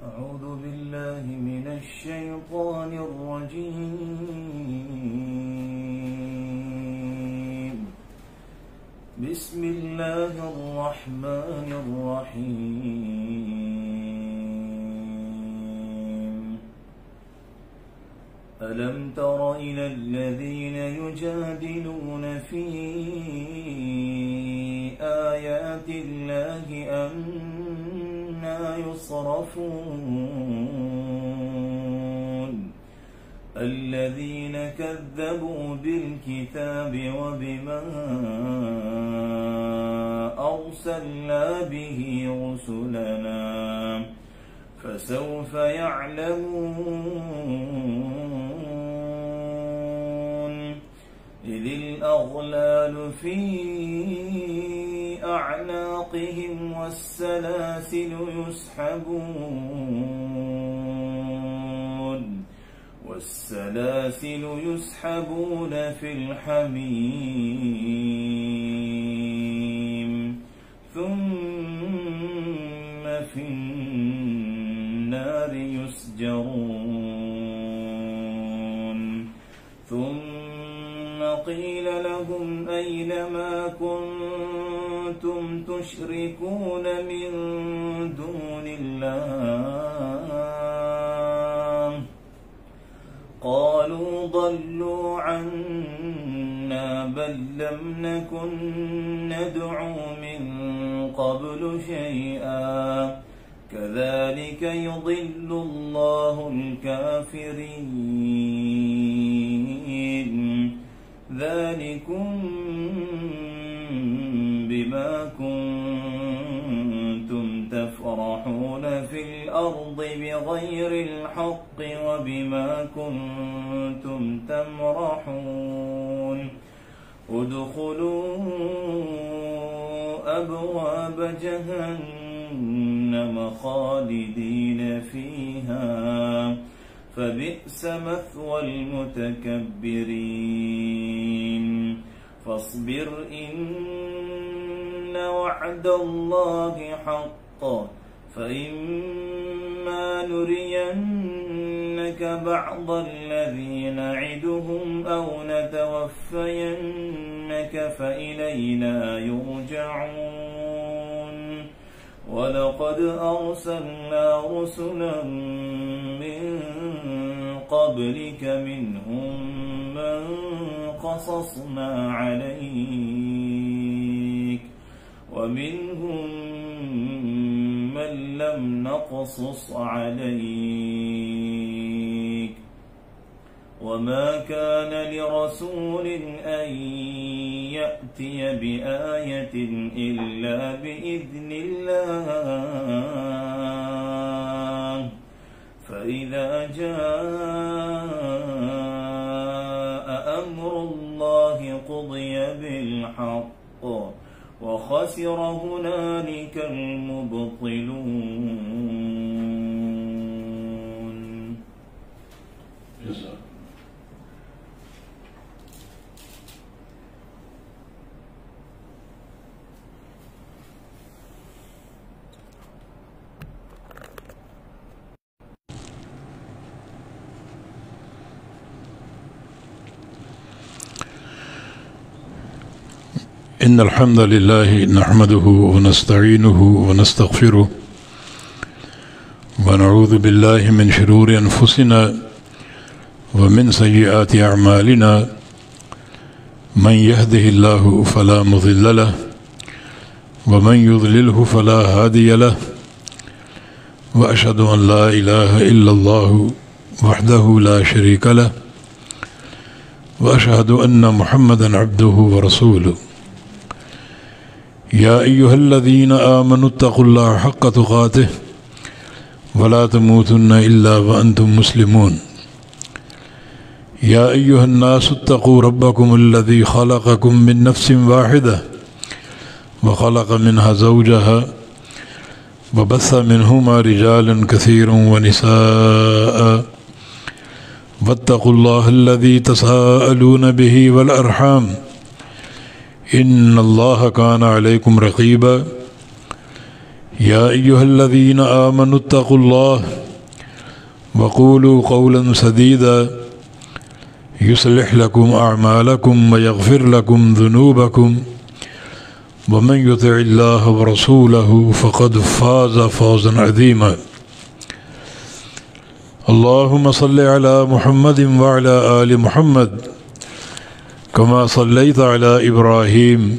أعوذ بالله من الشيطان الرجيم. بسم الله الرحمن الرحيم. ألم تر إلى الذين يجادلون في آيات الله أنى يصرفون الذين كذبوا بالكتاب وبما أرسلنا به رسلنا فسوف يعلمون إذ الأغلال في أعناقهم والسلاسل يسحبون في الحميم ثم في النار يسجرون ثم قيل لهم أين ما كنتم تشركون من دون الله قالوا ضلوا عنا بل لم نكن ندعو من قبل شيئا كذلك يضل الله الكافرين ذلكم بما كنتم تفرحون في الأرض بغير الحق وبما كنتم تمرحون ادخلوا أبواب جهنم خالدين فيها فبئس مثوى المتكبرين فاصبر إن وعد الله حق فإما نرينك بعض الذي نعدهم أو نتوفينك فإلينا يرجعون ولقد أرسلنا رسلا من قبلك منهم من قصصنا عليك ومنهم من لم نقصص عليك وما كان لرسول أن يأتي بآية إلا بإذن الله فإذا جاء أمر الله قضي بالحق وخسر هنالك المبطلون. إن الحمد لله نحمده ونستعينه ونستغفره ونعوذ بالله من شرور أنفسنا ومن سيئات أعمالنا من يهده الله فلا مضل له ومن يضلله فلا هادي له وأشهد أن لا إله إلا الله وحده لا شريك له وأشهد أن محمدا عبده ورسوله يا أيها الذين آمنوا اتقوا الله حق تقاته ولا تموتن إلا وأنتم مسلمون يا أيها الناس اتقوا ربكم الذي خلقكم من نفس واحدة وخلق منها زوجها وبث منهما رجالا كثيرا ونساء واتقوا الله الذي تساءلون به والأرحام إن الله كان عليكم رقيبا يا أيها الذين آمنوا اتقوا الله وقولوا قولا سديدا يصلح لكم أعمالكم ويغفر لكم ذنوبكم ومن يطع الله ورسوله فقد فاز فوزا عظيما اللهم صل على محمد وعلى آل محمد كما صليت على إبراهيم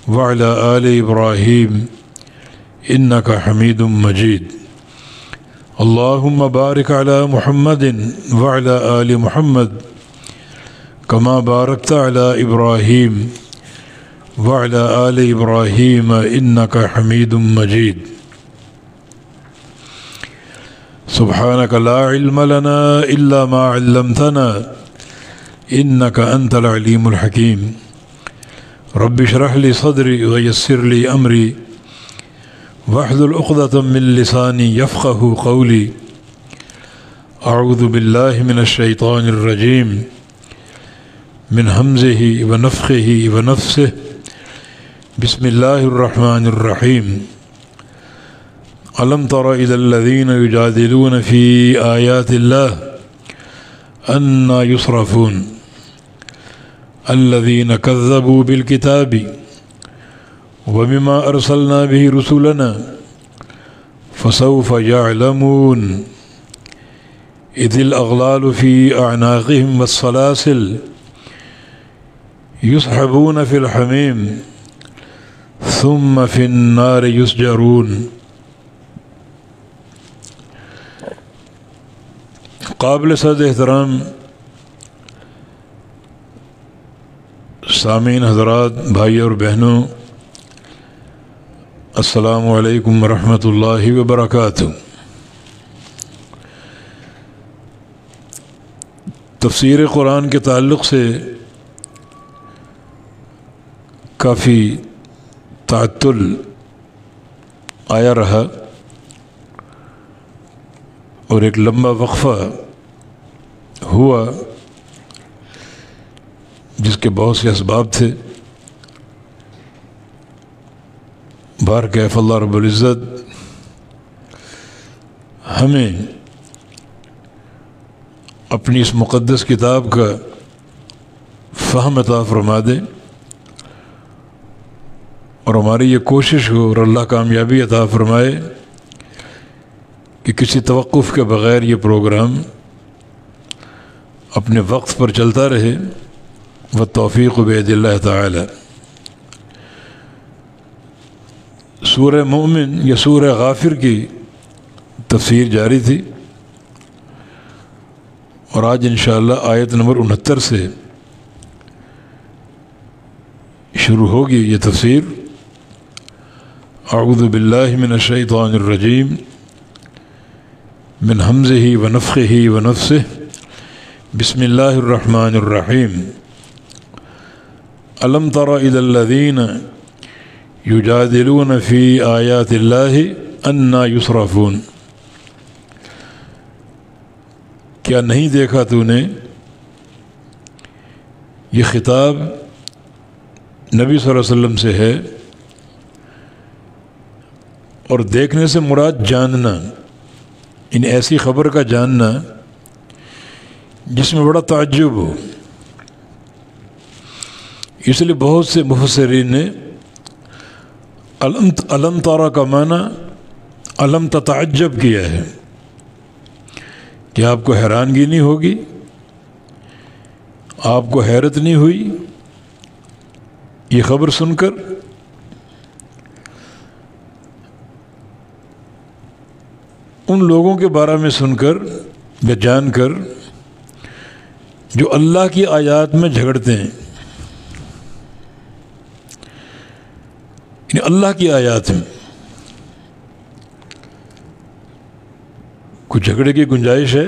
وعلى آل إبراهيم إنك حميد مجيد اللهم بارك على محمد وعلى آل محمد كما باركت على إبراهيم وعلى آل إبراهيم إنك حميد مجيد سبحانك لا علم لنا إلا ما علمتنا إنك أنت العليم الحكيم رب اشرح لي صدري ويسر لي أمري واحلل عقدة من لساني يفقه قولي أعوذ بالله من الشيطان الرجيم من همزه ونفخه ونفسه بسم الله الرحمن الرحيم ألم تر إلى الذين يجادلون في آيات الله أنى يصرفون الذين كذبوا بالكتاب وبما أرسلنا به رسلنا فسوف يعلمون إذ الأغلال في أعناقهم والسلاسل يسحبون في الحميم ثم في النار يسجرون قابل صد احترام سامعین حضرات، بھائی اور بہنوں، السلام علیکم ورحمۃ اللہ وبرکاتہ۔ تفسیر قرآن کے تعلق سے کافی تعطل آیا رہا اور ایک لمبا وقفہ ہوا جس کے بہت سے اسباب تھے۔ بہرکیف اللہ رب العزت ہمیں اپنی اس مقدس کتاب کا فہم عطا فرما دے اور ہماری یہ کوشش ہو اور اللہ کامیابی عطا فرمائے کہ کسی توقف کے بغیر یہ پروگرام اپنے وقت پر چلتا رہے، والتوفیق بید اللہ تعالی۔ سورہ مومن یا سورہ غافر کی تفسیر جاری تھی اور آج انشاءاللہ آیت نمبر 69 سے شروع ہوگی یہ تفسیر۔ اعوذ باللہ من الشیطان الرجیم من حمزہ ونفخہ ونفسہ بسم اللہ الرحمن الرحیم۔ الم تر الی الذین یجادلون فی آیات اللہ انا یصرفون۔ کیا نہیں دیکھا تو نے؟ یہ خطاب نبی صلی اللہ علیہ وسلم سے ہے، اور دیکھنے سے مراد جاننا، ان ایسی خبر کا جاننا جس میں بڑا تعجب ہو۔ اس لیے بہت سے مفسرین نے علم تارا کا معنی علم تتعجب کیا ہے کہ آپ کو حیرانگی نہیں ہوگی، آپ کو حیرت نہیں ہوئی یہ خبر سن کر؟ ان لوگوں کے بارے میں سن کر یا جان کر جو اللہ کی آیات میں جھگڑتے ہیں، یعنی اللہ کی آیات میں کوئی جھگڑے کی گنجائش ہے؟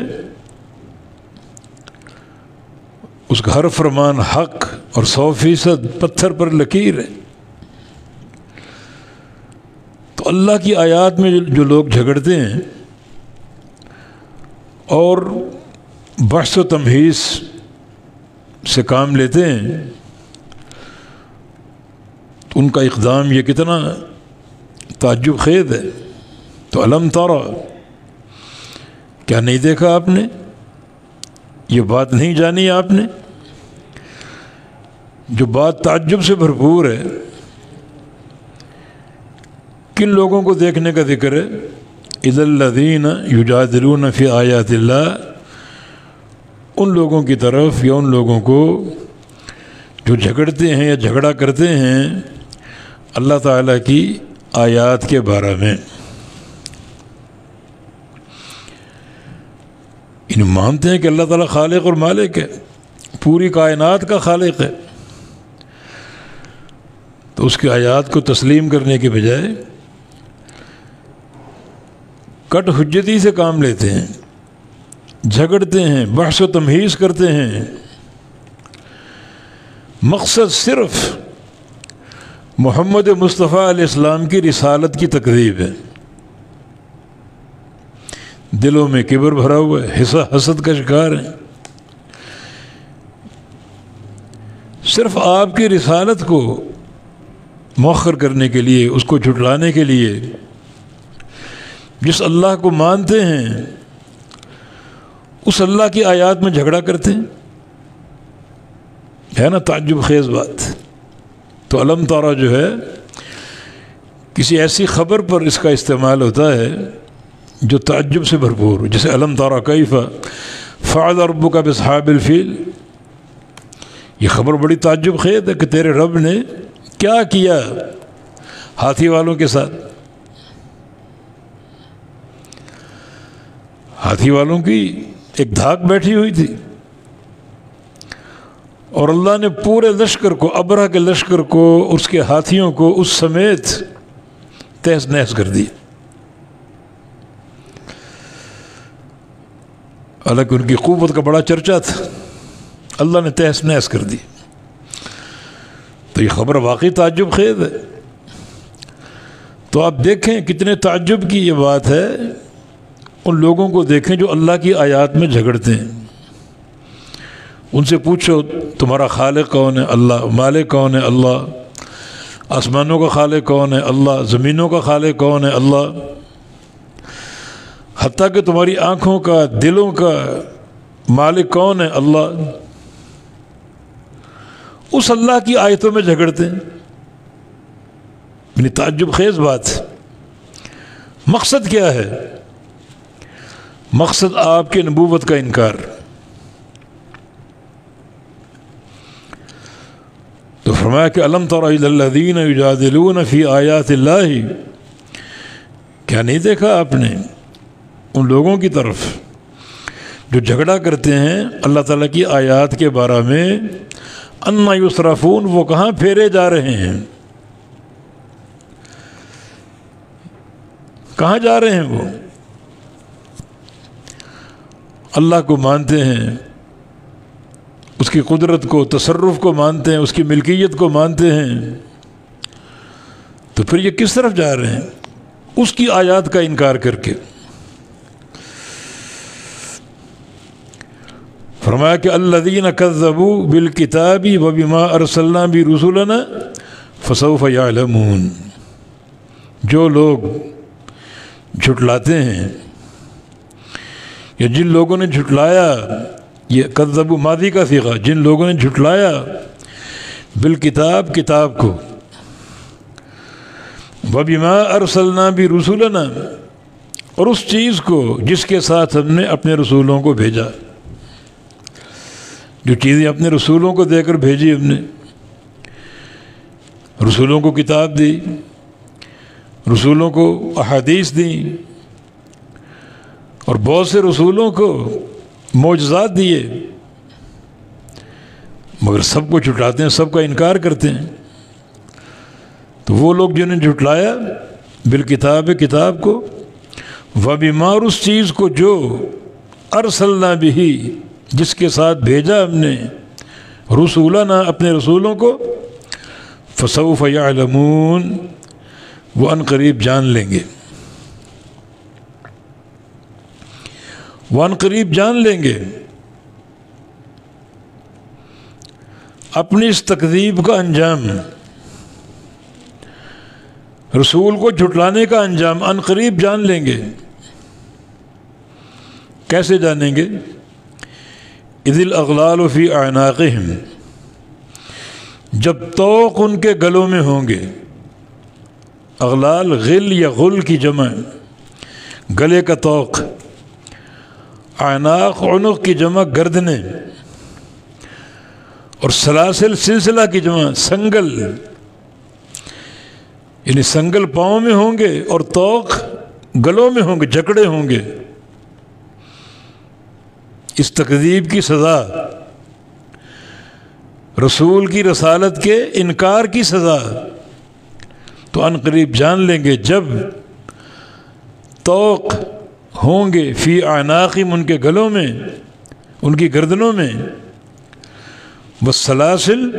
اس کا ہر فرمان حق اور 100% پتھر پر لکیر ہے۔ تو اللہ کی آیات میں جو لوگ جھگڑتے ہیں اور بحث و تمہیز سے کام لیتے ہیں تو ان کا اقدام یہ کتنا تعجب خیز ہے. تو الم ترى، کیا نہیں دیکھا آپ نے؟ یہ بات نہیں جانی آپ نے؟ جو بات تعجب سے بھرپور ہے، کن لوگوں کو دیکھنے کا ذکر ہے؟ اذ الذین یجادلون فی آیات اللہ، ان لوگوں کی طرف یا ان لوگوں کو جو جھگڑتے ہیں یا جھگڑا کرتے ہیں اللہ تعالیٰ کی آیات کے بارے میں. ان مانتے ہیں کہ اللہ تعالیٰ خالق اور مالک ہے، پوری کائنات کا خالق ہے، تو اس کی آیات کو تسلیم کرنے کے بجائے کٹ حجتی سے کام لیتے ہیں، جھگڑتے ہیں، بحث و تمہیز کرتے ہیں. مقصد صرف محمد مصطفیٰ علیہ السلام کی رسالت کی تکذیب ہے. دلوں میں کبر بھرا ہوا ہے، حسد کا شکار ہیں. صرف آپ کی رسالت کو مؤخر کرنے کے لیے، اس کو جھٹلانے کے لیے جس اللہ کو مانتے ہیں اس اللہ کی آیات میں جھگڑا کرتے ہیں. ہے نا تعجب خیز بات. تو الم ترى جو ہے کسی ایسی خبر پر اس کا استعمال ہوتا ہے جو تعجب سے بھرپور ہو، جیسے الم ترى کیف فعل ربک باصحاب الفیل. یہ خبر بڑی تعجب خیز ہے کہ تیرے رب نے کیا کیا ہاتھی والوں کے ساتھ. ہاتھی والوں کی ایک دھاک بیٹھی ہوئی تھی اور اللہ نے پورے لشکر کو، ابرہ کے لشکر کو، اس کے ہاتھیوں کو اس سمیت تہس نہس کر دیا. حالانکہ ان کی قوت کا بڑا چرچا تھا، اللہ نے تہس نہس کر دی. تو یہ خبر واقعی تعجب خیز ہے. تو آپ دیکھیں کتنے تعجب کی یہ بات ہے. ان لوگوں کو دیکھیں جو اللہ کی آیات میں جھگڑتے ہیں. ان سے پوچھو تمہارا خالق کون ہے؟ اللہ. مالک کون ہے؟ اللہ. آسمانوں کا خالق کون ہے؟ اللہ. زمینوں کا خالق کون ہے؟ اللہ. حتیٰ کہ تمہاری آنکھوں کا، دلوں کا مالک کون ہے؟ اللہ. اس اللہ کی آیتوں میں جھگڑتے ہیں. یعنی تعجب خیز بات. مقصد کیا ہے؟ مقصد آپ کے نبوت کا انکار. تو فرمایا کہ الم تر الی الذین یجادلون فی آیات اللہ، کیا نہیں دیکھا آپ نے ان لوگوں کی طرف جو جھگڑا کرتے ہیں اللہ تعالیٰ کی آیات کے بارے میں، انا یصرفون، وہ کہاں پھیرے جا رہے ہیں، کہاں جا رہے ہیں؟ وہ اللہ کو مانتے ہیں، اس کی قدرت کو، تصرف کو مانتے ہیں، اس کی ملکیت کو مانتے ہیں، تو پھر یہ کس طرف جا رہے ہیں؟ اس کی آیات کا انکار کر کے. فرمایا کہ الذین کذبوا بالکتاب وبما ارسلنا برسلنا فسوف یعلمون، جو لوگ جھٹلاتے ہیں یا جن لوگوں نے جھٹلایا، یہ کذبوا ماضی کا صیغہ، جن لوگوں نے جھٹلایا بالکتاب، کتاب کو، وبما ارسلنا برسلنا، اور اس چیز کو جس کے ساتھ ہم نے اپنے رسولوں کو بھیجا. جو چیزیں اپنے رسولوں کو دے کر بھیجی ہم نے، رسولوں کو کتاب دی، رسولوں کو احادیث دیں، اور بہت سے رسولوں کو معجزات دیے، مگر سب کو جھٹلاتے ہیں، سب کا انکار کرتے ہیں. تو وہ لوگ جنہوں نے جھٹلایا بالکتاب، کتاب کو، وبما، اور اس چیز کو جو ارسلنا بھی، جس کے ساتھ بھیجا ہم نے، رسولنا، اپنے رسولوں کو، فسوف یعلمون، وہ ان قریب جان لیں گے، وہ ان قریب جان لیں گے اپنی اس تکذیب کا انجام. رسول کو جھٹلانے کا انجام ان قریب جان لیں گے۔ کیسے جانیں گے؟ اذ الاغلال فی اعناقہم، جب طوق ان کے گلوں میں ہوں گے۔ اغلال غل یا غل کی جمع، گلے کا طوق، اعناق عنق کی جمع گردنیں، اور سلاسل سلسلہ کی جمع سنگل، یعنی سنگل پاؤں میں ہوں گے اور طوق گلوں میں ہوں گے، جکڑے ہوں گے۔ اس تکذیب کی سزا، رسول کی رسالت کے انکار کی سزا تو ان قریب جان لیں گے جب طوق ہوں گے فی اعناقہم، ان کے گلوں میں، ان کی گردنوں میں، والسلاسل،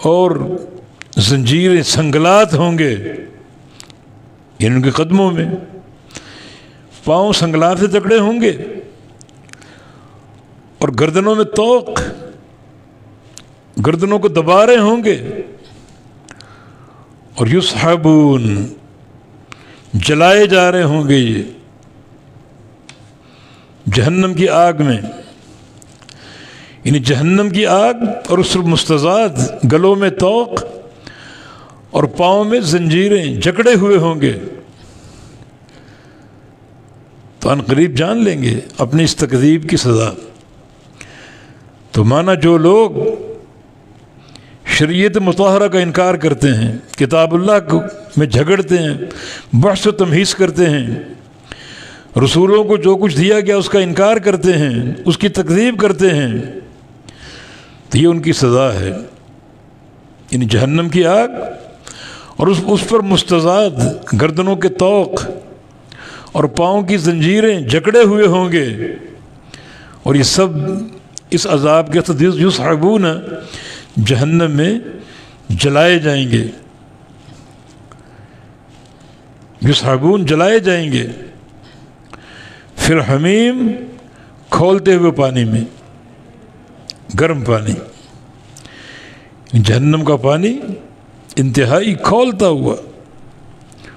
اور زنجیریں سنگلات ہوں گے، یعنی ان کے قدموں میں پاؤں سنگلات سے جکڑے ہوں گے، اور گردنوں میں طوق، گردنوں کو دبا رہے ہوں گے، اور یسحبون، جلائے جا رہے ہوں گے یہ جہنم کی آگ میں، یعنی جہنم کی آگ اور اس مستضاد گلوں میں طوق اور پاؤں میں زنجیریں جکڑے ہوئے ہوں گے۔ تو ان قریب جان لیں گے اپنی اس تکذیب کی سزا۔ تو مانا جو لوگ شریعت مطہرہ کا انکار کرتے ہیں، کتاب اللہ میں جھگڑتے ہیں، بحث و تمہیز کرتے ہیں، رسولوں کو جو کچھ دیا گیا اس کا انکار کرتے ہیں، اس کی تکذیب کرتے ہیں، تو یہ ان کی سزا ہے، یعنی جہنم کی آگ اور اس پر مستضاد گردنوں کے طوق اور پاؤں کی زنجیریں جکڑے ہوئے ہوں گے، اور یہ سب اس عذاب کے ساتھ یسحبون، جہنم میں جلائے جائیں گے، یسحبون جلائے جائیں گے، پھر حمیم، کھولتے ہوئے پانی میں، گرم پانی، جہنم کا پانی انتہائی کھولتا ہوا،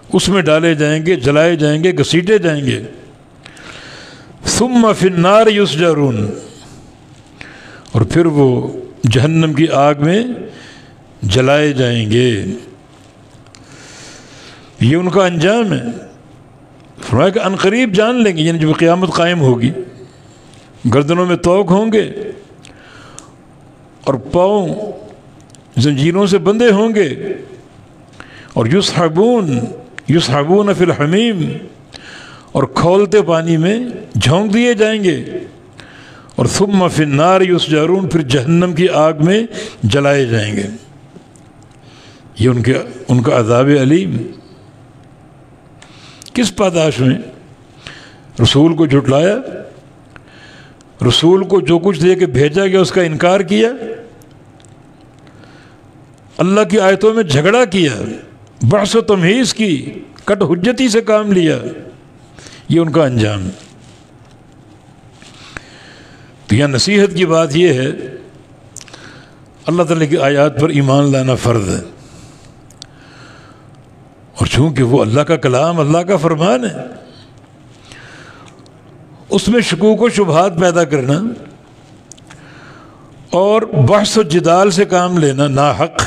اس میں ڈالے جائیں گے، جلائے جائیں گے، گھسیٹے جائیں گے۔ ثم فی النار یسجرون، اور پھر وہ جہنم کی آگ میں جلائے جائیں گے۔ یہ ان کا انجام ہے۔ فرمایا کہ ان قریب جان لیں گے، یعنی جب قیامت قائم ہوگی، گردنوں میں طوق ہوں گے اور پاؤں زنجیروں سے بندھے ہوں گے، اور یسحبون فی الحمیم، اور کھولتے پانی میں جھونک دیے جائیں گے، اور ثم فی النار یسجرون، پھر جہنم کی آگ میں جلائے جائیں گے۔ یہ ان کا عذاب علیم۔ کس پاداش میں؟ رسول کو جھٹلایا، رسول کو جو کچھ دے کے بھیجا گیا اس کا انکار کیا، اللہ کی آیتوں میں جھگڑا کیا، بحث و تمہیز کی، کٹ حجتی سے کام لیا، یہ ان کا انجام ہے۔ تو یہاں نصیحت کی بات یہ ہے، اللہ تعالیٰ کی آیات پر ایمان لانا فرض ہے، اور چونکہ وہ اللہ کا کلام، اللہ کا فرمان ہے، اس میں شکوک و شبہات پیدا کرنا اور بحث و جدال سے کام لینا ناحق،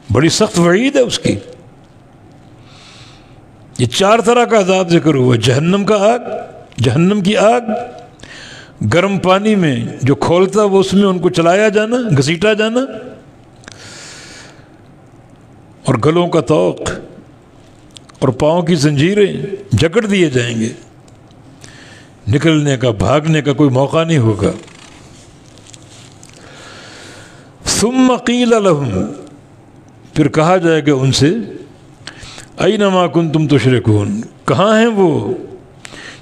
بڑی سخت وعید ہے اس کی۔ یہ 4 طرح کا عذاب ذکر ہوا، جہنم کا آگ، جہنم کی آگ، گرم پانی میں جو کھولتا وہ اس میں ان کو چلایا جانا، گھسیٹا جانا، اور گلوں کا طوق اور پاؤں کی زنجیریں جکڑ دیے جائیں گے، نکلنے کا، بھاگنے کا کوئی موقع نہیں ہوگا۔ ثم قیل لہم، پھر کہا جائے گا ان سے، اینما کنتم تشرکون، کہاں ہیں وہ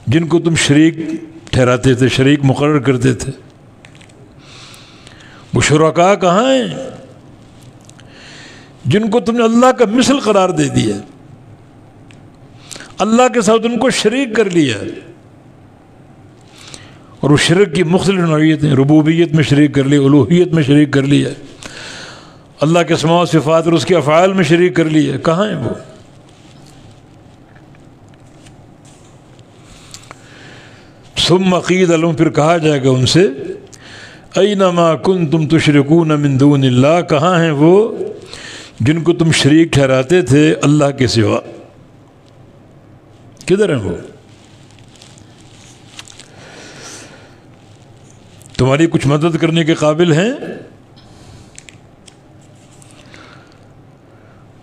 جن کو تم شریک ٹھہراتے تھے، شریک مقرر کرتے تھے؟ وہ شرکاء کہاں ہیں جن کو تم نے اللہ کا مثل قرار دے دیا، اللہ کے ساتھ ان کو شریک کر لیا؟ اور وہ شرک کی مختلف نوعیتیں، ربوبیت میں شریک کر لیا، الوہیت میں شریک کر لیا، اللہ کے اسماء و صفات اور اس کے افعال میں شریک کر لیا، کہاں ہیں وہ؟ ثم قیل لهم، پھر کہا جائے گا ان سے اینما کنتم تشرکون من دون اللہ، کہاں ہیں وہ جن کو تم شریک ٹھہراتے تھے اللہ کے سوا؟ کدھر ہیں وہ؟ تمہاری کچھ مدد کرنے کے قابل ہیں؟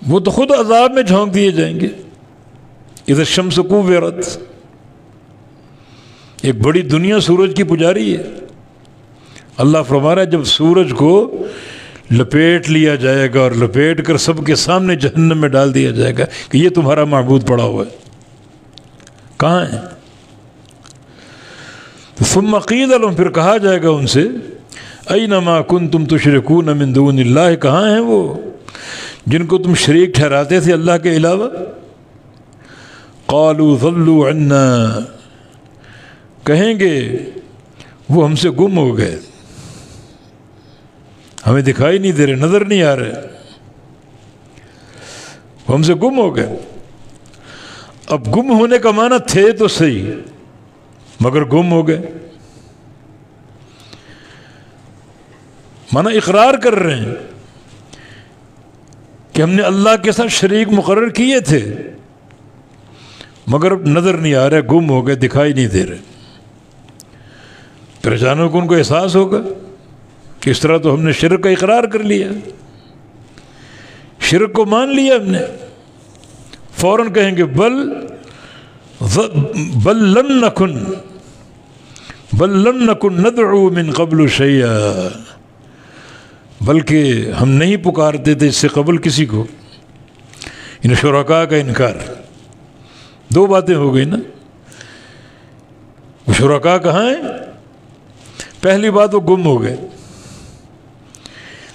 وہ تو خود عذاب میں جھونک دیے جائیں گے۔ اذا الشمس کوورت، ایک بڑی دنیا سورج کی پجاری ہے۔ اللہ فرما رہا ہے جب سورج کو لپیٹ لیا جائے گا اور لپیٹ کر سب کے سامنے جہنم میں ڈال دیا جائے گا کہ یہ تمہارا معبود پڑا ہوا ہے، کہاں ہے؟ ثم قیل لهم، پھر کہا جائے گا ان سے اینما کنتم تشرکون من دون اللہ، کہاں ہیں وہ جن کو تم شریک ٹھہراتے تھے اللہ کے علاوہ؟ قالوا ضلوا عنا، کہیں گے وہ ہم سے گم ہو گئے، ہمیں دکھائی نہیں دے رہے، نظر نہیں آ رہے، وہ ہم سے گم ہو گئے۔ اب گم ہونے کا معنی تھے تو صحیح، مگر گم ہو گئے، معنی اقرار کر رہے ہیں کہ ہم نے اللہ کے ساتھ شریک مقرر کیے تھے مگر نظر نہیں آ رہے، گم ہو گئے، دکھائی نہیں دے رہے۔ پھر اچانک ان کو احساس ہوگا کہ اس طرح تو ہم نے شرک کا اقرار کر لیا، شرک کو مان لیا ہم نے، فوراً کہیں گے بل لم نکن ندعو من قبل شیئا، بلکہ ہم نہیں پکارتے تھے اس سے قبل کسی کو۔ ان شرکاء کا انکار، دو باتیں ہو گئی نا، وہ شرکاء کہاں ہیں؟ پہلی بات وہ گم ہو گئے،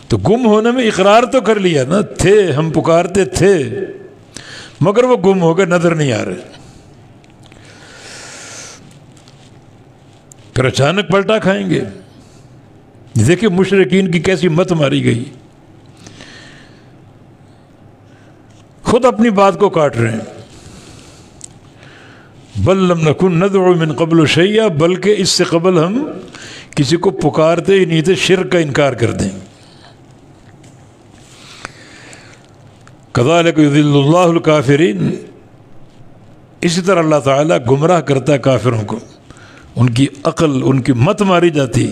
تو گم ہونے میں اقرار تو کر لیا نا، تھے ہم پکارتے تھے مگر وہ گم ہو گئے، نظر نہیں آ رہے۔ پھر اچانک پلٹا کھائیں گے۔ دیکھیں مشرکین کی کیسی مت ماری گئی، خود اپنی بات کو کاٹ رہے ہیں۔ بل لم نکن ندعو من قبل شیئا، بلکہ اس سے قبل ہم کسی کو پکارتے ہی نہیں تھے، شرک کا انکار کر دیں۔ کذالک یضل اللہ الکافرین، اسی طرح اللہ تعالیٰ گمراہ کرتا ہے کافروں کو، ان کی عقل، ان کی مت ماری جاتی،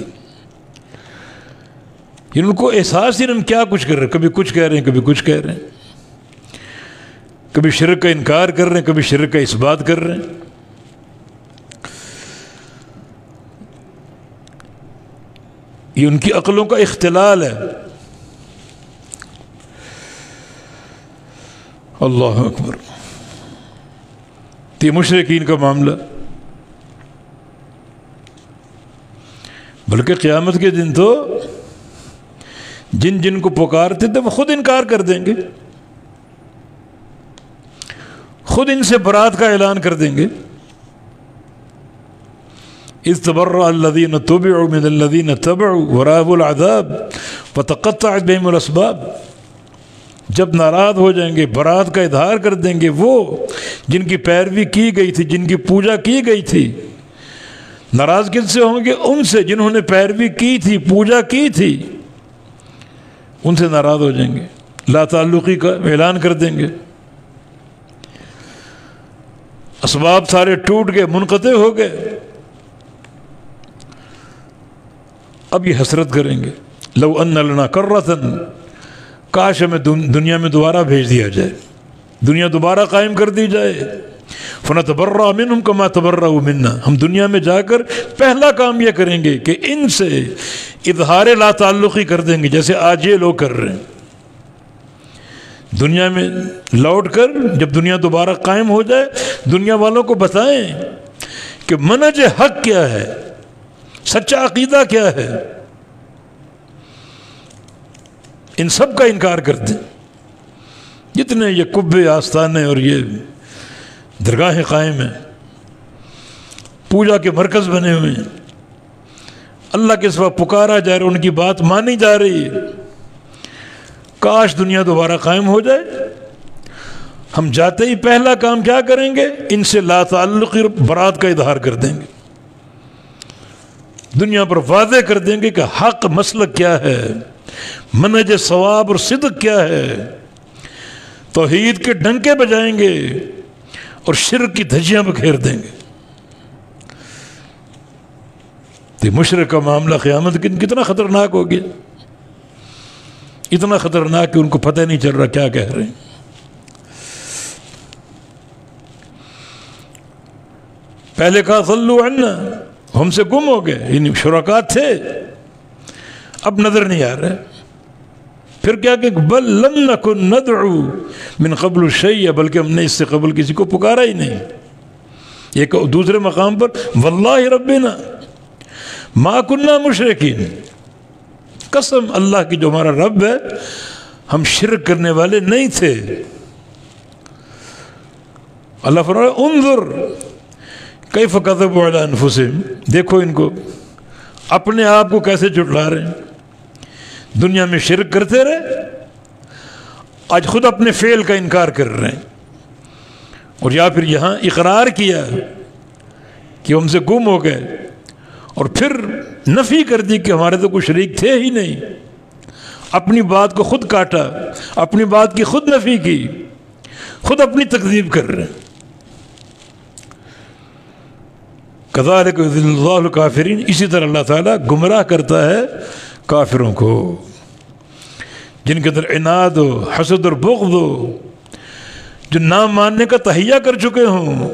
ان کو احساس ہی نہیں ہم کیا کچھ کر رہے ہیں، کبھی کچھ کہہ رہے ہیں کبھی کچھ کہہ رہے ہیں، کبھی شرک کا انکار کر رہے ہیں کبھی شرک کا اس بات کر رہے ہیں۔ یہ ان کی عقلوں کا اختلال ہے۔ اللہ اکبر۔ یہ مشرکین کا معاملہ، بلکہ قیامت کے دن تو جن جن کو پکارتے تھے وہ خود انکار کر دیں گے، خود ان سے برات کا اعلان کر دیں گے۔ اذ تبرأ الذین تبعوا من الذین تبعوا ورأوا العذاب وتقطعت بهم الاسباب، جب ناراض ہو جائیں گے، برات کا اظہار کر دیں گے وہ جن کی پیروی کی گئی تھی، جن کی پوجا کی گئی تھی۔ ناراض کن سے ہوں گے؟ ان سے جنہوں نے پیروی کی تھی، پوجا کی تھی، ان سے ناراض ہو جائیں گے، لا تعلقی کا اعلان کر دیں گے، اسباب سارے ٹوٹ گئے، منقطع ہو گئے۔ اب یہ حسرت کریں گے، لو ان لنا کرۃ، کاش ہمیں دنیا میں دوبارہ بھیج دیا جائے، دنیا دوبارہ قائم کر دی جائے، فنتبرأ منہم کما تبرؤوا منا، ہم دنیا میں جا کر پہلا کام یہ کریں گے کہ ان سے اظہار لا تعلقی کر دیں گے، جیسے آج یہ لوگ کر رہے ہیں۔ دنیا میں لوٹ کر جب دنیا دوبارہ قائم ہو جائے، دنیا والوں کو بتائیں کہ منہج حق کیا ہے، سچا عقیدہ کیا ہے، ان سب کا انکار کر دیں۔ جتنے یہ قبے، آستانے اور یہ درگاہیں قائم ہیں، پوجا کے مرکز بنے ہوئے ہیں، اللہ کے سوا پکارا جا رہا ہے، ان کی بات مانی جا رہی ہے، کاش دنیا دوبارہ قائم ہو جائے. ہم جاتے ہی پہلا کام کیا کریں گے؟ ان سے لا تعلقی برات کا اظہار کر دیں گے. دنیا پر واضح کر دیں گے کہ حق مسلک کیا ہے، منہج ثواب اور صدق کیا ہے. توحید کے ڈنکے بجائیں گے اور شرک کی دھجیاں بکھیر دیں گے. تو مشرک کا معاملہ قیامت کتنا خطرناک ہو گیا، اتنا خطرناک کہ ان کو پتہ نہیں چل رہا کیا کہہ رہے ہیں. پہلے کہا صلوا عنا، ہم سے گم ہو گئے، یعنی شرکاء تھے اب نظر نہیں آ رہے. پھر کیا کہ بل لم نکن ندعو من قبل شیئا، بلکہ ہم نے اس سے قبل کسی کو پکارا ہی نہیں. ایک دوسرے مقام پر واللہ ربنا ما کننا مشرکین، قسم اللہ کی جو ہمارا رب ہے ہم شرک کرنے والے نہیں تھے. اللہ فرمایا انظر کیف کذبوا علی انفسہم، دیکھو ان کو اپنے آپ کو کیسے جھٹلا رہے ہیں. دنیا میں شرک کرتے رہے، آج خود اپنے فعل کا انکار کر رہے ہیں. اور یا پھر یہاں اقرار کیا کہ ہم سے گم ہو گئے، اور پھر نفی کر دی کہ ہمارے تو کوئی شریک تھے ہی نہیں. اپنی بات کو خود کاٹا، اپنی بات کی خود نفی کی، خود اپنی تکذیب کر رہے ہیں. کذالک یضل اللہ الکافرین، اسی طرح اللہ تعالیٰ گمراہ کرتا ہے کافروں کو جن کے اندر عناد ہو، حسد اور بغض ہو، جو نام ماننے کا تہیہ کر چکے ہوں،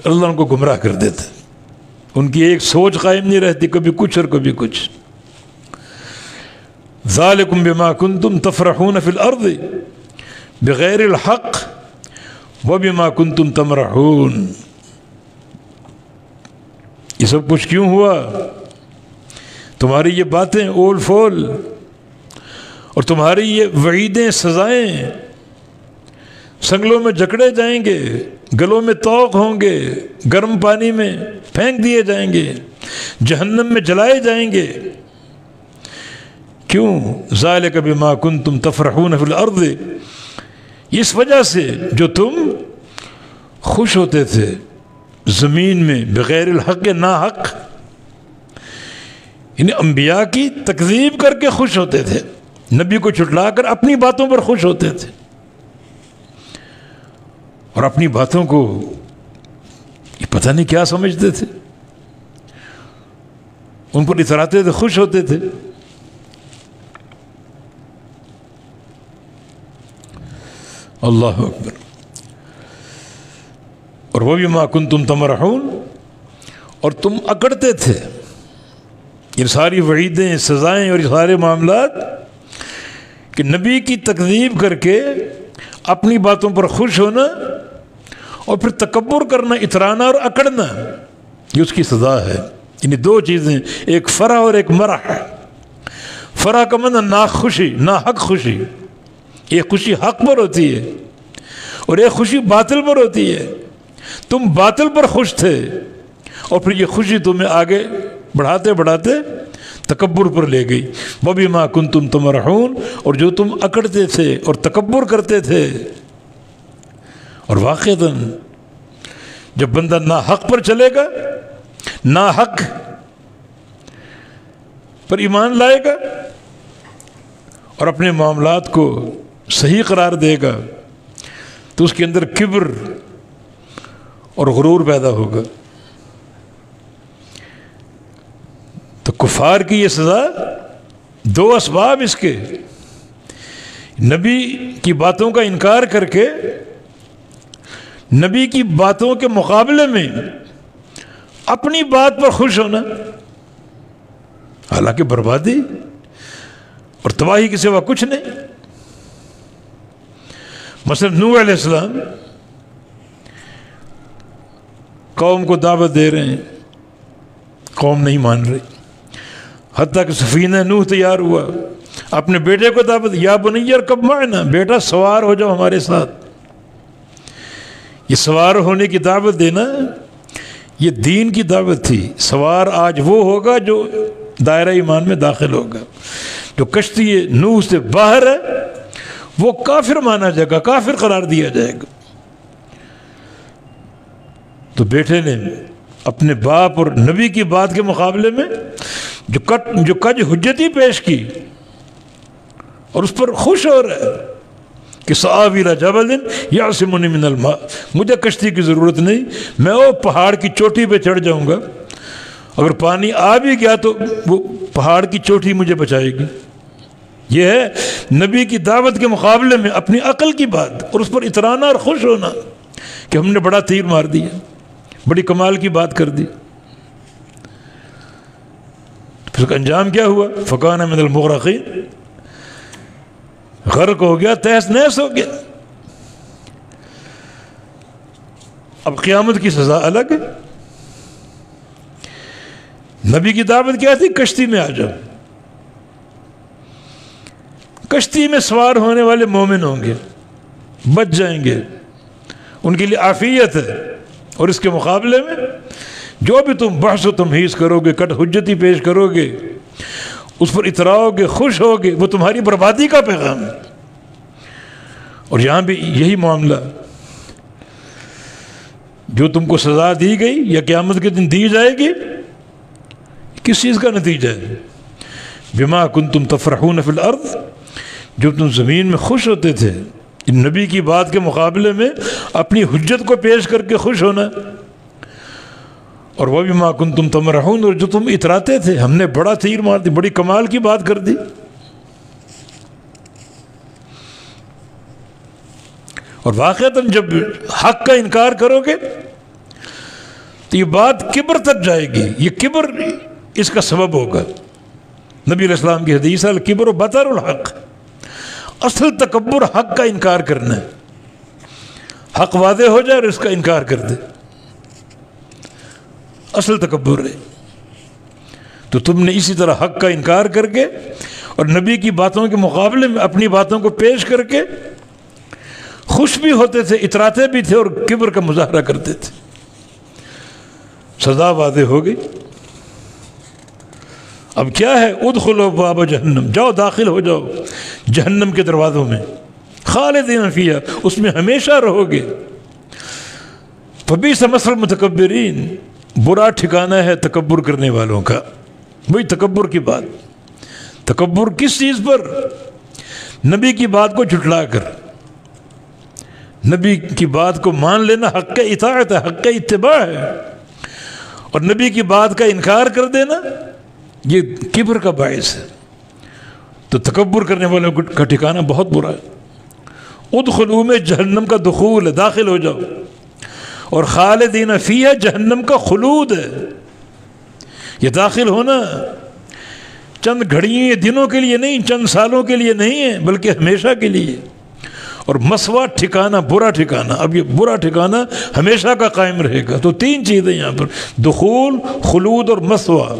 اللہ ان کو گمراہ کر دیتا ہے. ان کی ایک سوچ قائم نہیں رہتی، کبھی کچھ اور کبھی کچھ. ذالکم بما کنتم تفرحون فی الارض بغیر الحق وبما کنتم تمرحون. یہ سب کچھ کیوں ہوا؟ تمہاری یہ باتیں اول فول اور تمہاری یہ وعیدیں، سزائیں سنگلوں میں جکڑے جائیں گے، گلوں میں طوق ہوں گے، گرم پانی میں پھینک دیے جائیں گے، جہنم میں جلائے جائیں گے. کیوں؟ ذالک بما کنتم تفرحون فی الارض، اس وجہ سے جو تم خوش ہوتے تھے زمین میں بغیر الحق، ناحق، یعنی انبیاء کی تکذیب کر کے خوش ہوتے تھے، نبی کو چھٹلا کر اپنی باتوں پر خوش ہوتے تھے، اور اپنی باتوں کو یہ پتہ نہیں کیا سمجھتے تھے، ان پر اتراتے تھے، خوش ہوتے تھے. اللہ اکبر. اور وہ بھی ما کنتم تمرحون، اور تم اکڑتے تھے. یہ ساری وعیدیں، سزائیں اور یہ سارے معاملات کہ نبی کی تکذیب کر کے اپنی باتوں پر خوش ہونا اور پھر تکبر کرنا، اترانا اور اکڑنا، یہ اس کی سزا ہے. یعنی دو چیزیں، ایک فرح اور ایک مرح. فرح کا معنی ناخوشی، ناحق خوشی. ایک خوشی حق پر ہوتی ہے اور ایک خوشی باطل پر ہوتی ہے. تم باطل پر خوش تھے اور پھر یہ خوشی تمہیں آگے بڑھاتے بڑھاتے تکبر پر لے گئی. وَبِمَا كُنْتُمْ تَمْرَحُونَ، اور جو تم اکڑتے تھے اور تکبر کرتے تھے. اور واقعتاً جب بندہ ناحق پر چلے گا، ناحق پر ایمان لائے گا اور اپنے معاملات کو صحیح قرار دے گا، تو اس کے اندر کبر اور غرور پیدا ہوگا. تو کفار کی یہ سزا، دو اسباب اس کے: نبی کی باتوں کا انکار کر کے نبی کی باتوں کے مقابلے میں اپنی بات پر خوش ہونا، حالانکہ بربادی اور تباہی کے سوا کچھ نہیں. مثلا نوح علیہ السلام قوم کو دعوت دے رہے ہیں، قوم نہیں مان رہی، حتیٰ کہ سفینہ نوح تیار ہوا، اپنے بیٹے کو دعوت، یا بنی ارکب معنا، بیٹا سوار ہو جاؤ ہمارے ساتھ. یہ سوار ہونے کی دعوت دینا یہ دین کی دعوت تھی. سوار آج وہ ہوگا جو دائرہ ایمان میں داخل ہوگا، جو کشتی نوح سے باہر ہے وہ کافر مانا جائے گا، کافر قرار دیا جائے گا۔ تو بیٹے نے اپنے باپ اور نبی کی بات کے مقابلے میں جو کج حجتی پیش کی اور اس پر خوش ہو رہا ہے کہ سآوی الی جبل یعصمنی من الماء، مجھے کشتی کی ضرورت نہیں، میں وہ پہاڑ کی چوٹی پہ چڑھ جاؤں گا، اگر پانی آ بھی گیا تو وہ پہاڑ کی چوٹی مجھے بچائے گی۔ یہ ہے نبی کی دعوت کے مقابلے میں اپنی عقل کی بات، اور اس پر اترانا اور خوش ہونا کہ ہم نے بڑا تیر مار دیا، بڑی کمال کی بات کر دی۔ پھر اس کا انجام کیا ہوا؟ فکان من المغرقین، غرق ہو گیا، تہس نہس ہو گیا۔ اب قیامت کی سزا الگ ہے۔ نبی کی دعوت کیا تھی؟ کشتی میں آ جاؤ، کشتی میں سوار ہونے والے مومن ہوں گے، بچ جائیں گے، ان کے لیے عافیت ہے، اور اس کے مقابلے میں جو بھی تم بحث و تمہیز کرو گے، کٹ حجتی پیش کرو گے، اس پر اتراؤ گے، خوش ہوگے، وہ تمہاری بربادی کا پیغام ہے۔ اور یہاں بھی یہی معاملہ، جو تم کو سزا دی گئی یا قیامت کے دن دی جائے گی، کس چیز کا نتیجہ ہے؟ بما کنتم تفرحون فی الارض، جو تم زمین میں خوش ہوتے تھے، ان نبی کی بات کے مقابلے میں اپنی حجت کو پیش کر کے خوش ہونا، اور وہ بما کنتم تمرحون، اور جو تم اتراتے تھے، ہم نے بڑا تیر مار دی، بڑی کمال کی بات کر دی۔ اور واقعتاً جب حق کا انکار کرو گے تو یہ بات کبر تک جائے گی، یہ کبر اس کا سبب ہوگا۔ نبی علیہ السلام کی حدیث ہے الکبر بطر الحق، اصل تکبر حق کا انکار کرنا ہے، حق واضح ہو جائے اور اس کا انکار کر دے، اصل تکبر ہے۔ تو تم نے اسی طرح حق کا انکار کر کے اور نبی کی باتوں کے مقابلے میں اپنی باتوں کو پیش کر کے خوش بھی ہوتے تھے، اتراتے بھی تھے، اور کبر کا مظاہرہ کرتے تھے۔ سزا واضح ہو گئی۔ اب کیا ہے؟ ادخلوا باب جہنم، جاؤ داخل ہو جاؤ جہنم کے دروازوں میں، خالدین فیہا، اس میں ہمیشہ رہو گے۔ فبئس مثوى المتکبرین، برا ٹھکانہ ہے تکبر کرنے والوں کا۔ وہی تکبر کی بات، تکبر کس چیز پر؟ نبی کی بات کو جھٹلا کر، نبی کی بات کو مان لینا حق اطاعت ہے، حق اتباع ہے، اور نبی کی بات کا انکار کر دینا یہ کبر کا باعث ہے۔ تو تکبر کرنے والوں کا ٹھکانہ بہت برا ہے۔ ادخلوا میں جہنم کا دخول ہے، داخل ہو جاؤ، اور خالدین فیہا جہنم کا خلود ہے۔ یہ داخل ہونا چند گھڑیوں دنوں کے لیے نہیں، چند سالوں کے لیے نہیں ہے، بلکہ ہمیشہ کے لیے۔ اور مسوا ٹھکانہ، برا ٹھکانہ، اب یہ برا ٹھکانہ ہمیشہ کا قائم رہے گا۔ تو تین چیزیں یہاں پر، دخول، خلود اور مسوا۔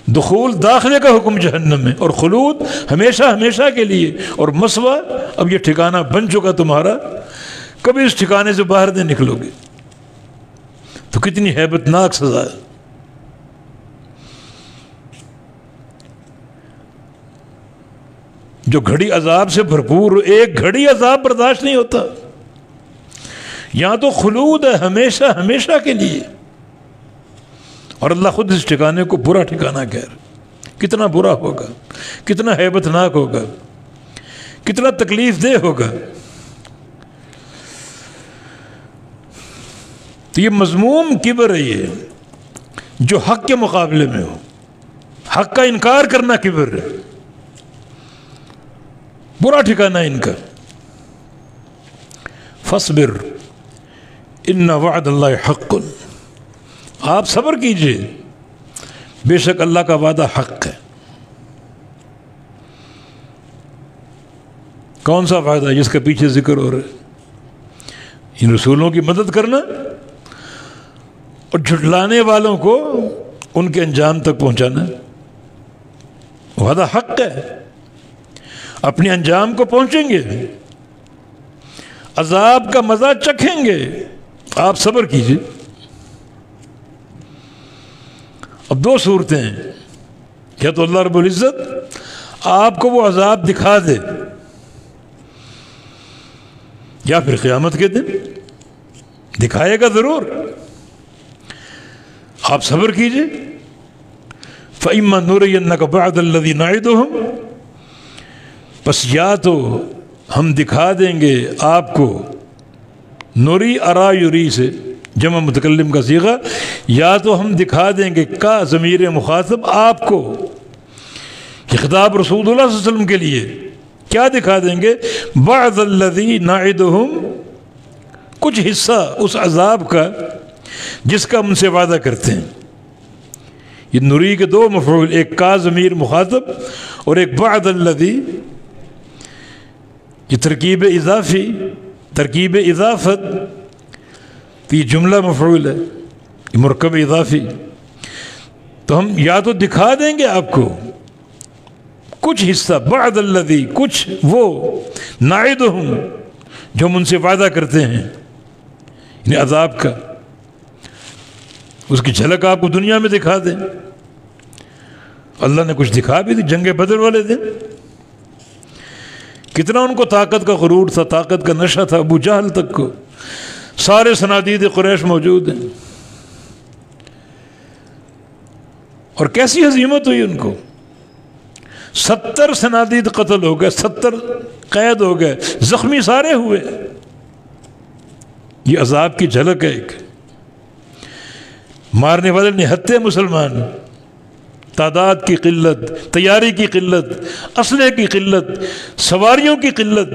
دخول داخلے کا حکم جہنم میں، اور خلود ہمیشہ ہمیشہ کے لیے، اور مسوا اب یہ ٹھکانہ بن چکا تمہارا، کبھی اس ٹھکانے سے باہر نہیں نکلو گے۔ تو کتنی ہیبت ناک سزا ہے۔ جو گھڑی عذاب سے بھرپور، ایک گھڑی عذاب برداشت نہیں ہوتا، یہاں تو خلود ہے، ہمیشہ ہمیشہ کے لیے۔ اور اللہ خود اس ٹھکانے کو برا ٹھکانہ کہہ رہا، کتنا برا ہوگا، کتنا ہیبت ناک ہوگا، کتنا تکلیف دہ ہوگا۔ تو یہ مذموم کبر ہے، یہ جو حق کے مقابلے میں ہو، حق کا انکار کرنا کبر ہے، برا ٹھکانہ ان کا۔ فاصبر ان وعد اللہ حق، آپ صبر کیجئے، بے شک اللہ کا وعدہ حق ہے۔ کون سا وعدہ؟ جس کے پیچھے ذکر ہو رہا ہے، ان رسولوں کی مدد کرنا اور جھٹلانے والوں کو ان کے انجام تک پہنچانا۔ وعدہ حق ہے، اپنے انجام کو پہنچیں گے، عذاب کا مزہ چکھیں گے، آپ صبر کیجئے۔ اب دو صورتیں ہیں، یا تو اللہ رب العزت آپ کو وہ عذاب دکھا دے، یا پھر قیامت کے دن دکھائے گا ضرور، آپ صبر کیجئے۔ فَإِمَّا نُرِيَنَّكَ بَعْضَ الَّذِي نَعِدُهُمْ، بس یا تو ہم دکھا دیں گے آپ کو، نوری ارا یوری سے جمع متکلم کا صیغہ، یا تو ہم دکھا دیں گے کا ضمیر مخاطب آپ کو، یہ خطاب رسول اللہ صلی اللہ علیہ وسلم کے لیے، کیا دکھا دیں گے؟ بعض الذی نعدہم، کچھ حصہ اس عذاب کا جس کا ہم ان سے وعدہ کرتے ہیں۔ یہ نوری کے دو مفعول، ایک کا ضمیر مخاطب اور ایک بعض الذی، یہ ترکیب اضافی، ترکیب اضافت، تو یہ جملہ مفعول ہے، یہ مرکب اضافی، تو ہم یا تو دکھا دیں گے آپ کو کچھ حصہ، بعض الذی، کچھ وہ، نعدہم، جو ہم ان سے وعدہ کرتے ہیں، یعنی عذاب کا، اس کی جھلک آپ کو دنیا میں دکھا دیں۔ اللہ نے کچھ دکھا بھی دی، جنگ بدر والے دن کتنا ان کو طاقت کا غرور تھا، طاقت کا نشہ تھا، ابو جہل تک کو، سارے صنادید قریش موجود ہیں، اور کیسی ہزیمت ہوئی ان کو، 70 صنادید قتل ہو گئے، 70 قید ہو گئے، زخمی سارے ہوئے۔ یہ عذاب کی جھلک ہے ایک، مارنے والے نہتے مسلمان، تعداد کی قلت، تیاری کی قلت، اسلحے کی قلت، سواریوں کی قلت،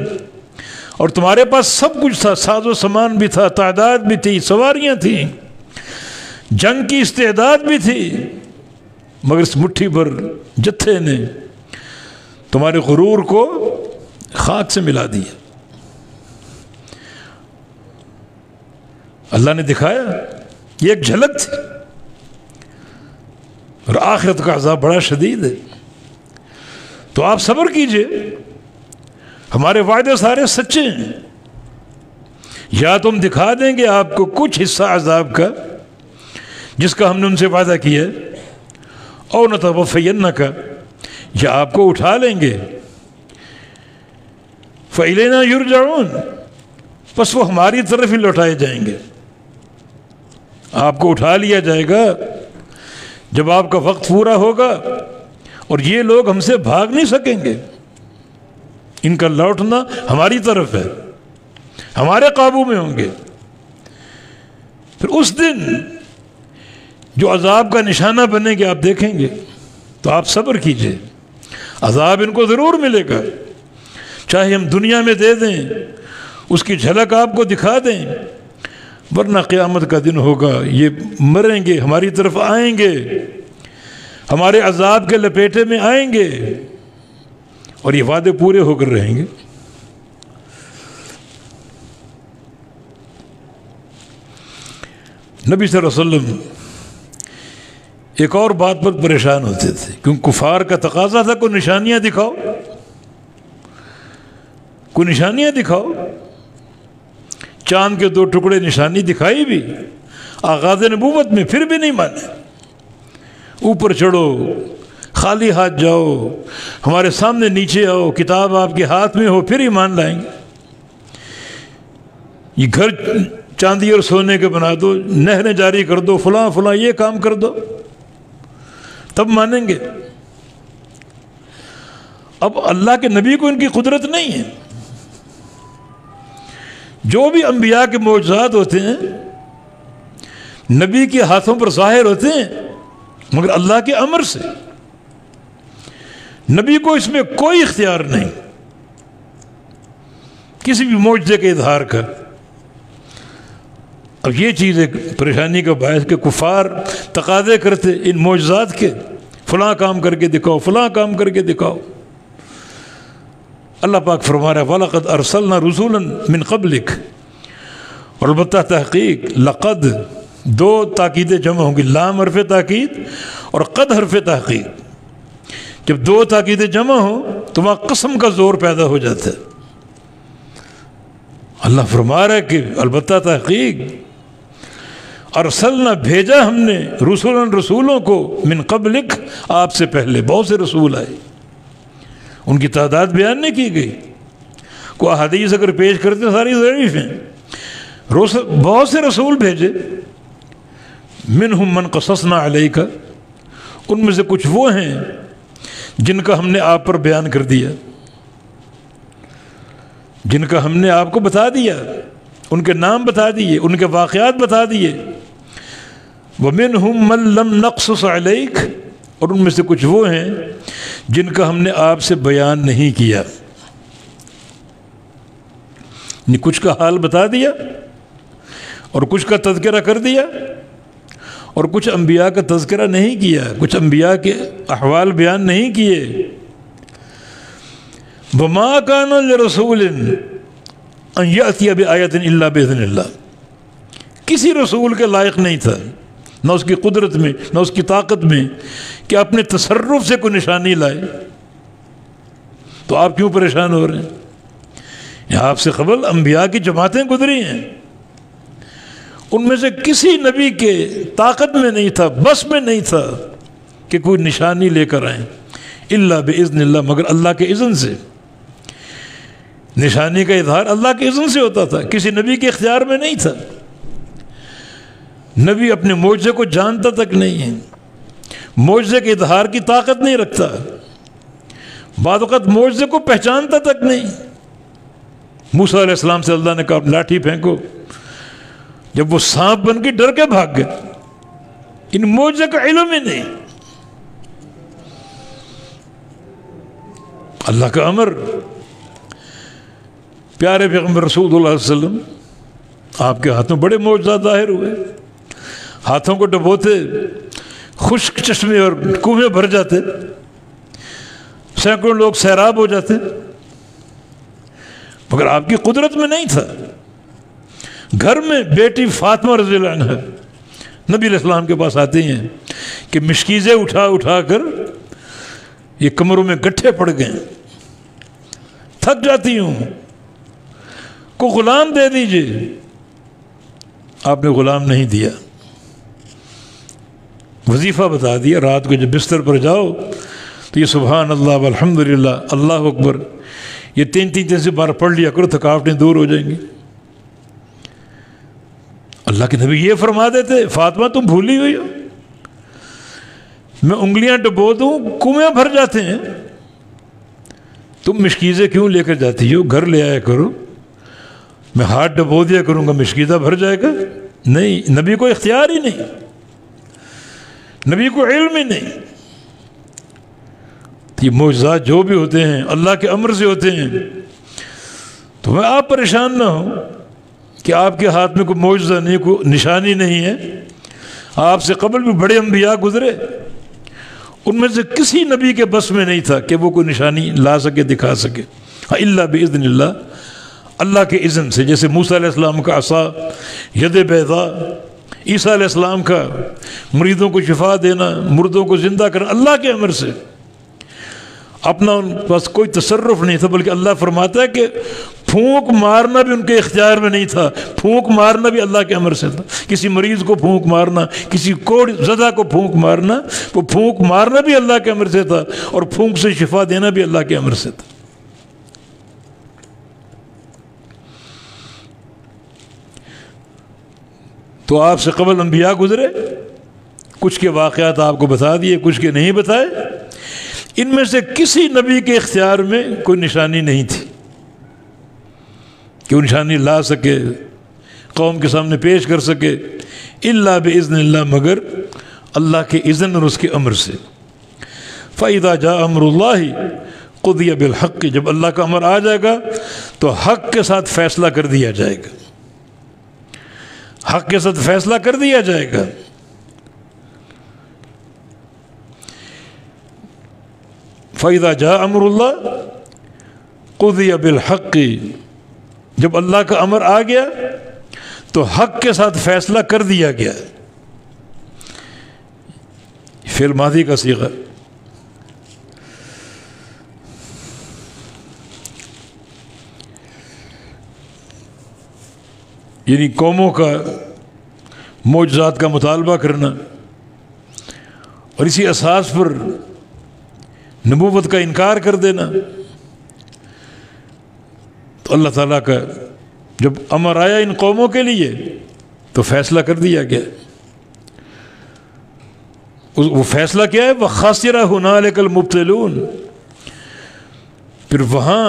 اور تمہارے پاس سب کچھ تھا، ساز و سامان بھی تھا، تعداد بھی تھی، سواریاں تھیں، جنگ کی استعداد بھی تھی، مگر اس مٹھی بھر جتھے نے تمہارے غرور کو خاک سے ملا دیا۔ اللہ نے دکھایا، یہ ایک جھلک تھی، اور آخرت کا عذاب بڑا شدید ہے، تو آپ صبر کیجئے، ہمارے وعدے سارے سچے ہیں، یا تم دکھا دیں گے آپ کو کچھ حصہ عذاب کا جس کا ہم نے ان سے وعدہ کیا ہے، اور نتوفینک، یا آپ کو اٹھا لیں گے، فإلینا یرجعون، بس وہ ہماری طرف ہی لوٹائے جائیں گے، آپ کو اٹھا لیا جائے گا جب آپ کا وقت پورا ہوگا، اور یہ لوگ ہم سے بھاگ نہیں سکیں گے، ان کا لوٹنا ہماری طرف ہے، ہمارے قابو میں ہوں گے۔ پھر اس دن جو عذاب کا نشانہ بنے گے آپ دیکھیں گے، تو آپ صبر کیجئے، عذاب ان کو ضرور ملے گا، چاہے ہم دنیا میں دے دیں، اس کی جھلک آپ کو دکھا دیں، ورنہ قیامت کا دن ہوگا، یہ مریں گے، ہماری طرف آئیں گے، ہمارے عذاب کے لپیٹے میں آئیں گے، اور یہ وعدے پورے ہو کر رہیں گے۔ نبی صلی اللہ علیہ وسلم ایک اور بات پر پریشان ہوتے تھے، کیونکہ کفار کا تقاضا تھا کوئی نشانیاں دکھاؤ، کوئی نشانیاں دکھاؤ، چاند کے 2 ٹکڑے نشانی دکھائی بھی آغاز نبوت میں، پھر بھی نہیں مانے، اوپر چڑھو، خالی ہاتھ جاؤ، ہمارے سامنے نیچے آؤ، کتاب آپ کے ہاتھ میں ہو، پھر ایمان لائیں گے، یہ گھر چاندی اور سونے کے بنا دو، نہریں جاری کر دو، فلاں فلاں یہ کام کر دو، تب مانیں گے۔ اب اللہ کے نبی کو ان کی قدرت نہیں ہے، جو بھی انبیاء کے معجزات ہوتے ہیں نبی کے ہاتھوں پر ظاہر ہوتے ہیں، مگر اللہ کے امر سے، نبی کو اس میں کوئی اختیار نہیں کسی بھی معجزے کے اظہار کا۔ اب یہ چیز ایک پریشانی کا باعث کہ کفار تقاضے کرتے ان معجزات کے، فلاں کام کر کے دکھاؤ، فلاں کام کر کے دکھاؤ۔ اللہ پاک فرما رہا ہے وَلَقَدْ أَرْسَلْنَا رُسُولًا مِّن قَبْلِكَ، اور البتہ تحقیق، لقد 2 تاکیدیں جمع ہوں گی، لام حرف تاکید اور قد حرف تحقیق، جب 2 تاکیدیں جمع ہوں تو وہاں قسم کا زور پیدا ہو جاتا ہے۔ اللہ فرما رہا ہے کہ البتہ تحقیق، ارسلنا بھیجا ہم نے، رسولوں کو، من قبلک آپ سے پہلے بہت سے رسول آئے، ان کی تعداد بیان نہیں کی گئی. کو احادیث اگر پیش کرتے ساری ضعیف ہیں. بہت سے رسول بھیجے، منہم من قصصنا علیک، ان میں سے کچھ وہ ہیں جن کا ہم نے آپ پر بیان کر دیا، جن کا ہم نے آپ کو بتا دیا، ان کے نام بتا دیے، ان کے واقعات بتا دیے. وَمِنْهُمْ مَنْ لَمْ نَقْصُصْ عَلَيْكَ، اور ان میں سے کچھ وہ ہیں جن کا ہم نے آپ سے بیان نہیں کیا. کچھ کا حال بتا دیا اور کچھ کا تذکرہ کر دیا، اور کچھ انبیاء کا تذکرہ نہیں کیا، کچھ انبیاء کے احوال بیان نہیں کیے. وَمَا كَانَ لِرَسُولٍ أَن يَأْتِيَ بِآيَةٍ إِلَّا بِإِذْنِ اللَّهِ، کسی رسول کے لائق نہیں تھا، نہ اس کی قدرت میں نہ اس کی طاقت میں، کہ اپنے تصرف سے کوئی نشانی لائے. تو آپ کیوں پریشان ہو رہے ہیں؟ یہاں آپ سے قبل انبیاء کی جماعتیں گزری ہیں، ان میں سے کسی نبی کے طاقت میں نہیں تھا، بس میں نہیں تھا کہ کوئی نشانی لے کر آئیں، الا باذن اللہ، مگر اللہ کے اذن سے. نشانی کا اظہار اللہ کے اذن سے ہوتا تھا، کسی نبی کے اختیار میں نہیں تھا. نبی اپنے معجزے کو جانتا تک نہیں ہے، معجزے کے اظہار کی طاقت نہیں رکھتا، بعض اوقات معجزے کو پہچانتا تک نہیں. موسیٰ علیہ السلام سے اللہ نے کہا لاٹھی پھینکو، جب وہ سانپ بن کے ڈر کے بھاگ گئے، ان معجزے کا علم ہی نہیں. اللہ کا امر. پیارے پیغمبر رسول اللہ علیہ وسلم، آپ کے ہاتھوں بڑے معجزات ظاہر ہوئے، ہاتھوں کو ڈبوتے خشک چشمے اور کنویں بھر جاتے، سینکڑوں لوگ سیراب ہو جاتے، مگر آپ کی قدرت میں نہیں تھا. گھر میں بیٹی فاطمہ رضی اللہ عنہ نبی علیہ السلام کے پاس آتی ہیں کہ مشکیزیں اٹھا اٹھا کر یہ کمروں میں گٹھے پڑ گئے، تھک جاتی ہوں، کو غلام دے دیجئے. آپ نے غلام نہیں دیا، وظیفہ بتا دیا، رات کو جب بستر پر جاؤ تو یہ سبحان اللہ والحمدللہ اللہ اکبر یہ تین سے بار پڑھ لیا کرو، تھکاوٹیں دور ہو جائیں گی. اللہ کے نبی یہ فرما دیتے، فاطمہ تم بھولی ہوئی ہو، میں انگلیاں ڈبو دوں کنویں بھر جاتے ہیں، تم مشکیزیں کیوں لے کر جاتی ہو؟ گھر لے آیا کرو، میں ہاتھ ڈبو دیا کروں گا، مشکیزہ بھر جائے گا. نہیں، نبی کو اختیار ہی نہیں، نبی کو علم ہی نہیں. یہ معجزات جو بھی ہوتے ہیں اللہ کے امر سے ہوتے ہیں. تو میں آپ پریشان نہ ہوں کہ آپ کے ہاتھ میں کوئی معجزہ نہیں، کوئی نشانی نہیں ہے. آپ سے قبل بھی بڑے انبیاء گزرے، ان میں سے کسی نبی کے بس میں نہیں تھا کہ وہ کوئی نشانی لا سکے، دکھا سکے. الا باذن اللہ، اللہ کے اذن سے. جیسے موسیٰ علیہ السلام کا عصا، ید بیضاء، عیسیٰ علیہ السلام کا مریضوں کو شفا دینا، مردوں کو زندہ کرنا، اللہ کے امر سے. اپنا ان پاس کوئی تصرف نہیں تھا، بلکہ اللہ فرماتا ہے کہ پھونک مارنا بھی ان کے اختیار میں نہیں تھا، پھونک مارنا بھی اللہ کے امر سے تھا. کسی مریض کو پھونک مارنا، کسی کوڑ زدہ کو پھونک مارنا، وہ پھونک مارنا بھی اللہ کے امر سے تھا، اور پھونک سے شفا دینا بھی اللہ کے امر سے تھا. تو آپ سے قبل انبیاء گزرے، کچھ کے واقعات آپ کو بتا دیے، کچھ کے نہیں بتائے. ان میں سے کسی نبی کے اختیار میں کوئی نشانی نہیں تھی کہ وہ نشانی لا سکے، قوم کے سامنے پیش کر سکے. الا باذن اللہ، مگر اللہ کے اذن اور اس کے امر سے. فَإِذَا جَاءَ أَمْرُ اللَّهِ قُضِيَ بِالْحَقِّ، جب اللہ کا امر آ جائے گا تو حق کے ساتھ فیصلہ کر دیا جائے گا، حق کے ساتھ فیصلہ کر دیا جائے گا. فَإِذَا جَاءَ أَمْرُ اللَّهِ قُضِيَ بِالْحَقِّ، جب اللہ کا امر آ گیا تو حق کے ساتھ فیصلہ کر دیا گیا. فعل ماضی کا صیغہ. یعنی قوموں کا معجزات کا مطالبہ کرنا، اور اسی اساس پر نبوت کا انکار کر دینا. تو اللہ تعالیٰ کا جب امر آیا ان قوموں کے لیے تو فیصلہ کر دیا گیا. وہ فیصلہ کیا ہے؟ وَخَسِرَ هُنَالِكَ الْمُبْطِلُونَ. پھر وہاں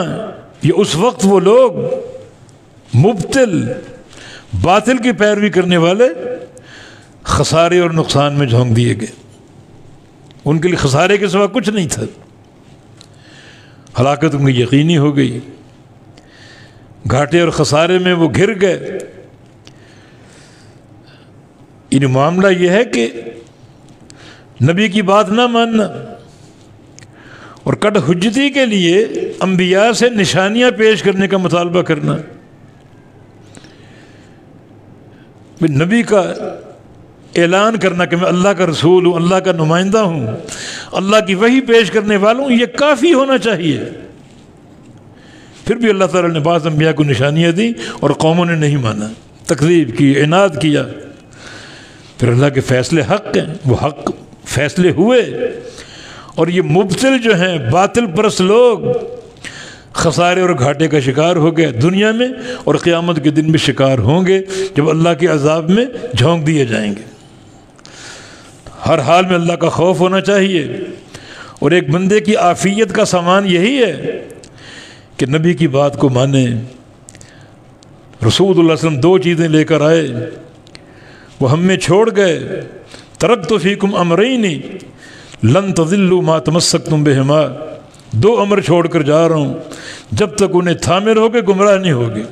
یہ اس وقت وہ لوگ مبتل، باطل کی پیروی کرنے والے خسارے اور نقصان میں جھونک دیے گئے. ان کے لیے خسارے کے سوا کچھ نہیں تھا. ہلاکت ان کی یقینی ہو گئی، گھاٹے اور خسارے میں وہ گھر گئے. ان معاملہ یہ ہے کہ نبی کی بات نہ ماننا اور کٹ حجتی کے لیے انبیاء سے نشانیاں پیش کرنے کا مطالبہ کرنا. نبی کا اعلان کرنا کہ میں اللہ کا رسول ہوں، اللہ کا نمائندہ ہوں، اللہ کی وحی پیش کرنے والا ہوں، یہ کافی ہونا چاہیے. پھر بھی اللہ تعالیٰ نے بعض انبیاء کو نشانیاں دی اور قوموں نے نہیں مانا، تکذیب کی، عناد کیا. پھر اللہ کے فیصلے حق ہیں، وہ حق فیصلے ہوئے. اور یہ مبتل جو ہیں باطل پرست لوگ خسارے اور گھاٹے کا شکار ہو گئے دنیا میں، اور قیامت کے دن بھی شکار ہوں گے جب اللہ کے عذاب میں جھونک دیے جائیں گے. ہر حال میں اللہ کا خوف ہونا چاہیے. اور ایک بندے کی عافیت کا سامان یہی ہے کہ نبی کی بات کو مانے. رسول اللہ صلی اللہ علیہ وسلم 2 چیزیں لے کر آئے، وہ ہم میں چھوڑ گئے. ترکت فیکم امرین لن تضلوا ما تمسکتم بہما. 2 امر چھوڑ کر جا رہا ہوں، جب تک انہیں تھامے رہوگے گمراہ نہیں ہوگے.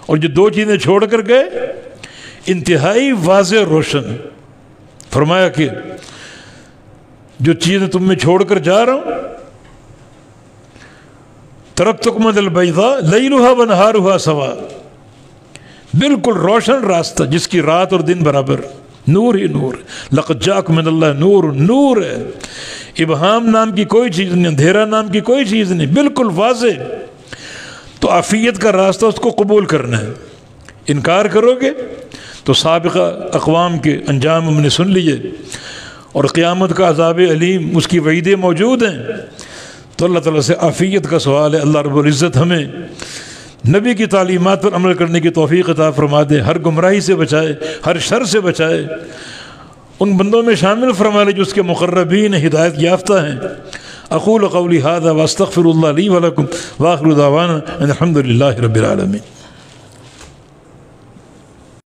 اور جو 2 چیزیں چھوڑ کر گئے انتہائی واضح اور روشن. فرمایا کہ جو چیزیں تم میں چھوڑ کر جا رہا ہوں، ترکتکم علی البیضاء لیلھا ونہارھا سواء. بالکل روشن راستہ جس کی رات اور دن برابر، نور ہی نور. لقد جاءکم من اللہ نور، نور ہے. ابہام نام کی کوئی چیز نہیں، اندھیرا نام کی کوئی چیز نہیں، بالکل واضح. تو عافیت کا راستہ اس کو قبول کرنا ہے. انکار کرو گے تو سابقہ اقوام کے انجام ہم نے سن لیے، اور قیامت کا عذاب علیم اس کی وعیدیں موجود ہیں. تو اللہ تعالیٰ سے عافیت کا سوال ہے. اللہ رب العزت ہمیں نبی کی تعلیمات پر عمل کرنے کی توفیق عطا فرما دے، ہر گمراہی سے بچائے، ہر شر سے بچائے. ان بندوں میں شامل فرما لے جو اس کے مقربین ہدایت یافتہ ہیں. اقول قولی ھذا واستغفر اللہ لی ولکم واخر دعوانا ان الحمد للہ رب العالمین.